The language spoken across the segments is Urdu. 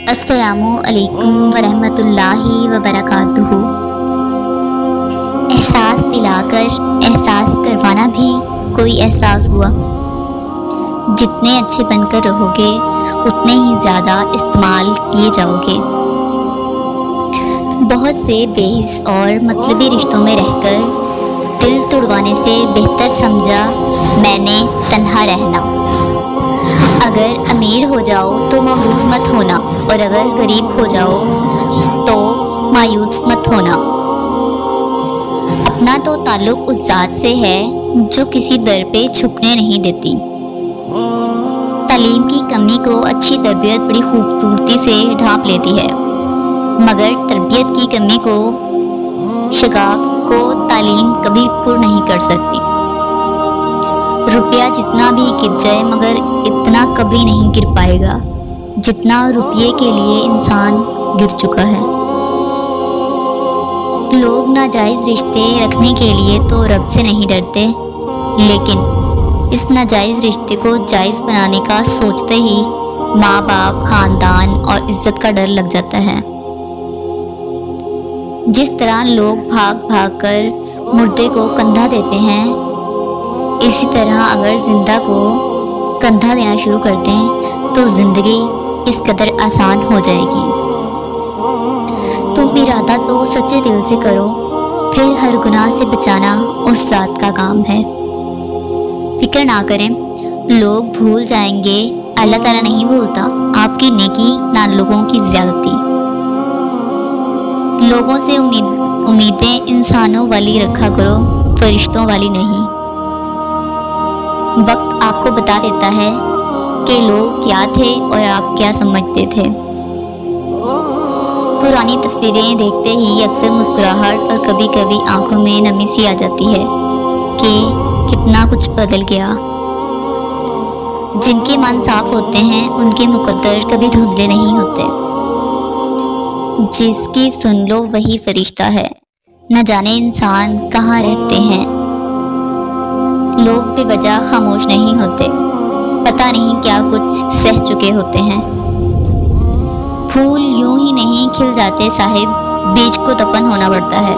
السلام علیکم ورحمۃ اللہ وبرکاتہ۔ احساس دلا کر احساس کروانا بھی کوئی احساس ہوا۔ جتنے اچھے بن کر رہو گے اتنے ہی زیادہ استعمال کیے جاؤ گے۔ بہت سے بے حس اور مطلبی رشتوں میں رہ کر دل توڑوانے سے بہتر سمجھا میں نے تنہا رہنا۔ اگر امیر ہو جاؤ تو مغرور مت ہونا، اور اگر غریب ہو جاؤ تو مایوس مت ہونا۔ اپنا تو تعلق اس ذات سے ہے جو کسی در پہ چھپنے نہیں دیتی۔ تعلیم کی کمی کو اچھی تربیت بڑی خوبصورتی سے ڈھانپ لیتی ہے، مگر تربیت کی کمی کو شگاف کو تعلیم کبھی پر نہیں کر سکتی۔ روپیہ جتنا بھی گر جائے مگر اتنا کبھی نہیں گر پائے گا جتنا روپیے کے لیے انسان گر چکا ہے۔ لوگ ناجائز رشتے رکھنے کے لیے تو رب سے نہیں ڈرتے، لیکن اس ناجائز رشتے کو جائز بنانے کا سوچتے ہی ماں باپ، خاندان اور عزت کا ڈر لگ جاتا ہے۔ جس طرح لوگ بھاگ بھاگ کر مردے کو کندھا دیتے ہیں، اسی طرح اگر زندہ کو کندھا دینا شروع کر دیں تو زندگی اس قدر آسان ہو جائے گی۔ تم ارادہ تو سچے دل سے کرو، پھر ہر گناہ سے بچانا اس ذات کا کام ہے۔ فکر نہ کریں، لوگ بھول جائیں گے، اللہ تعالیٰ نہیں بھولتا آپ کی نیکی نہ لوگوں کی زیادتی۔ لوگوں سے امیدیں انسانوں والی رکھا کرو، فرشتوں والی نہیں۔ وقت آپ کو بتا دیتا ہے کہ لوگ کیا تھے اور آپ کیا سمجھتے تھے۔ پرانی تصویریں دیکھتے ہی اکثر مسکراہٹ اور کبھی کبھی آنکھوں میں نمی سی آ جاتی ہے کہ کتنا کچھ بدل گیا۔ جن کے من صاف ہوتے ہیں ان کے مقدر کبھی دھندلے نہیں ہوتے۔ جس کی سن لو وہی فرشتہ ہے، نہ جانے انسان کہاں رہتے ہیں۔ لوگ بے وجہ خاموش نہیں ہوتے، پتہ نہیں کیا کچھ سہ چکے ہوتے ہیں۔ پھول یوں ہی نہیں کھل جاتے صاحب، بیج کو دفن ہونا پڑتا ہے۔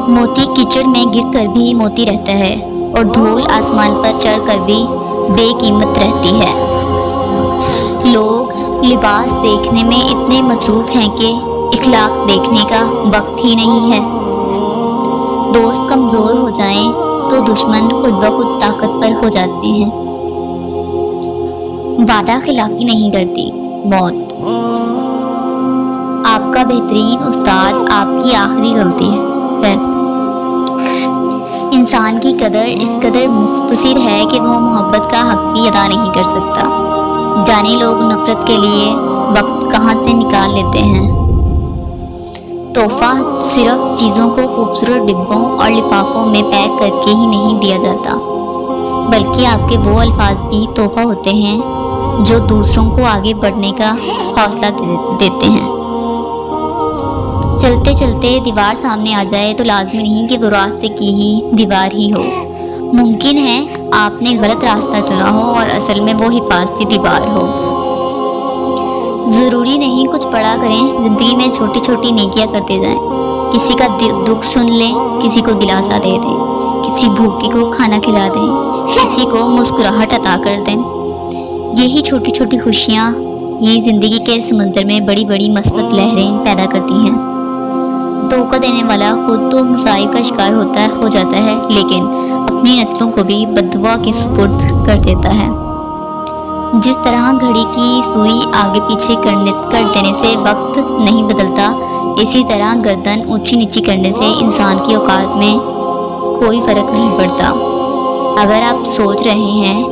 موتی کیچڑ میں گر کر بھی موتی رہتا ہے، اور دھول آسمان پر چڑھ کر بھی بے قیمت رہتی ہے۔ لوگ لباس دیکھنے میں اتنے مصروف ہیں کہ اخلاق دیکھنے کا وقت ہی نہیں ہے۔ دوست کمزور ہو جائیں تو دشمن خود بخود طاقتور ہو جاتے ہیں۔ وعدہ خلافی نہیں کرتی موت۔ آپ کا بہترین استاد آپ کی آخری غلطی ہے۔ انسان کی قدر اس قدر مختصر ہے کہ وہ محبت کا حق بھی ادا نہیں کر سکتا۔ جانے لوگ نفرت کے لیے وقت کہاں سے نکال لیتے ہیں۔ تحفہ صرف چیزوں کو خوبصورت ڈبوں اور لفافوں میں پیک کر کے ہی نہیں دیا جاتا، بلکہ آپ کے وہ الفاظ بھی تحفہ ہوتے ہیں جو دوسروں کو آگے بڑھنے کا حوصلہ دیتے ہیں۔ چلتے چلتے دیوار سامنے آ جائے تو لازمی نہیں کہ وہ راستے کی ہی دیوار ہی ہو۔ ممکن ہے آپ نے غلط راستہ چنا ہو اور اصل میں وہ حفاظتی دیوار ہو۔ ضروری نہیں کچھ بڑا کریں، زندگی میں چھوٹی چھوٹی نیکیاں کرتے جائیں۔ کسی کا دکھ سن لیں، کسی کو دلاسا دے دیں، کسی بھوکے کو کھانا کھلا دیں، کسی کو مسکراہٹ عطا کر دیں۔ یہی چھوٹی چھوٹی خوشیاں ہی زندگی کے سمندر میں بڑی بڑی مثبت لہریں پیدا کرتی ہیں۔ دھوکہ دینے والا خود تو مصائب کا شکار ہو جاتا ہے، لیکن اپنی نسلوں کو بھی بددعا کے سپرد کر دیتا ہے۔ جس طرح گھڑی کی سوئی آگے پیچھے کر دینے سے وقت نہیں بدلتا، اسی طرح گردن اونچی نیچی کرنے سے انسان کی اوقات میں کوئی فرق نہیں پڑتا۔ اگر آپ سوچ رہے ہیں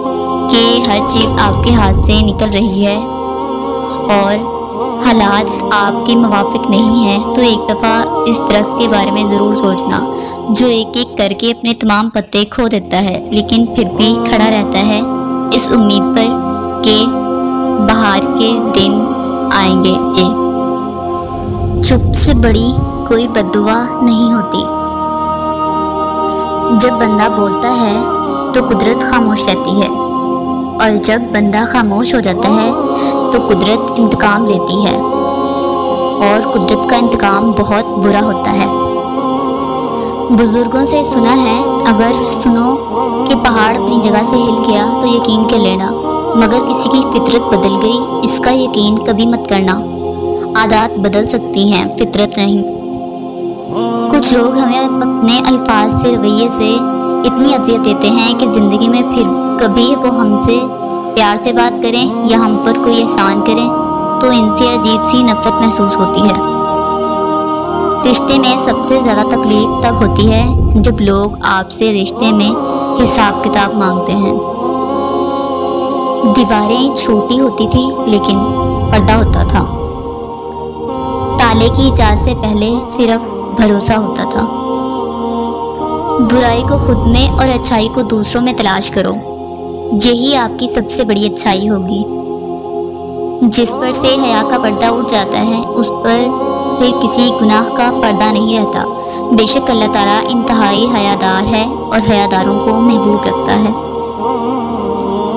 کہ ہر چیز آپ کے ہاتھ سے نکل رہی ہے اور حالات آپ کے موافق نہیں ہیں، تو ایک دفعہ اس درخت کے بارے میں ضرور سوچنا جو ایک ایک کر کے اپنے تمام پتے کھو دیتا ہے، لیکن پھر بھی کھڑا رہتا ہے اس امید پر کہ بہار کے دن آئیں گے۔ چپ سے بڑی کوئی بددعا نہیں ہوتی۔ جب بندہ بولتا ہے تو قدرت خاموش رہتی ہے، اور جب بندہ خاموش ہو جاتا ہے تو قدرت انتقام لیتی ہے، اور قدرت کا انتقام بہت برا ہوتا ہے۔ بزرگوں سے سنا ہے، اگر سنو کہ پہاڑ اپنی جگہ سے ہل گیا تو یقین کر لینا، مگر کسی کی فطرت بدل گئی اس کا یقین کبھی مت کرنا۔ عادات بدل سکتی ہیں، فطرت نہیں۔ کچھ لوگ ہمیں اپنے الفاظ سے، رویے سے اتنی اذیت دیتے ہیں کہ زندگی میں پھر کبھی وہ ہم سے پیار سے بات کریں یا ہم پر کوئی احسان کریں تو ان سے عجیب سی نفرت محسوس ہوتی ہے۔ رشتے میں سب سے زیادہ تکلیف تب ہوتی ہے جب لوگ آپ سے رشتے میں حساب کتاب مانگتے ہیں۔ دیواریں چھوٹی ہوتی تھی لیکن پردہ ہوتا تھا۔ تالے کی اجازت سے پہلے صرف بھروسہ ہوتا تھا۔ برائی کو خود میں اور اچھائی کو دوسروں میں تلاش کرو، یہی آپ کی سب سے بڑی اچھائی ہوگی۔ جس پر سے حیا کا پردہ اٹھ جاتا ہے اس پر پھر کسی گناہ کا پردہ نہیں رہتا۔ بے شک اللہ تعالیٰ انتہائی حیادار ہے اور حیاداروں کو محبوب رکھتا ہے۔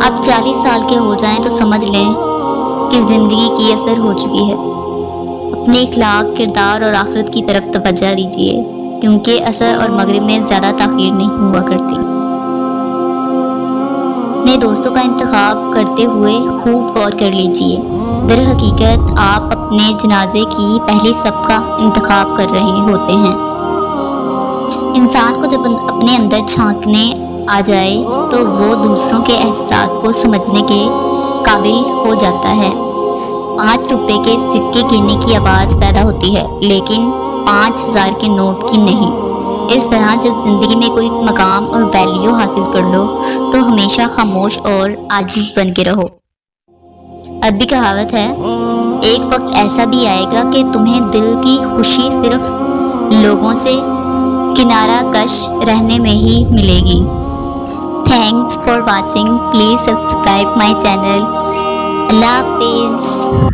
اب 40 سال کے ہو جائیں تو سمجھ لیں کہ زندگی کی اثر ہو چکی ہے۔ اپنے اخلاق، کردار اور آخرت کی طرف توجہ دیجیے، کیونکہ عصر اور مغرب میں زیادہ تاخیر نہیں ہوا کرتی۔ اپنے دوستوں کا انتخاب کرتے ہوئے خوب غور کر لیجیے، در حقیقت آپ اپنے جنازے کی پہلی صف کا انتخاب کر رہے ہوتے ہیں۔ انسان کو جب اپنے اندر جھانکنے آ جائے تو وہ دوسروں کے احساسات کو سمجھنے کے قابل ہو جاتا ہے۔ 5 روپے کے سکے گرنے کی آواز پیدا ہوتی ہے لیکن 5000 کے نوٹ کی نہیں۔ اس طرح جب زندگی میں کوئی مقام اور ویلیو حاصل کر لو تو ہمیشہ خاموش اور عاجز بن کے رہو۔ عربی کہاوت ہے، ایک وقت ایسا بھی آئے گا کہ تمہیں دل کی خوشی صرف لوگوں سے کنارہ کش رہنے میں ہی ملے گی۔ Thanks for watching, please subscribe my channel. اللہ حافظ۔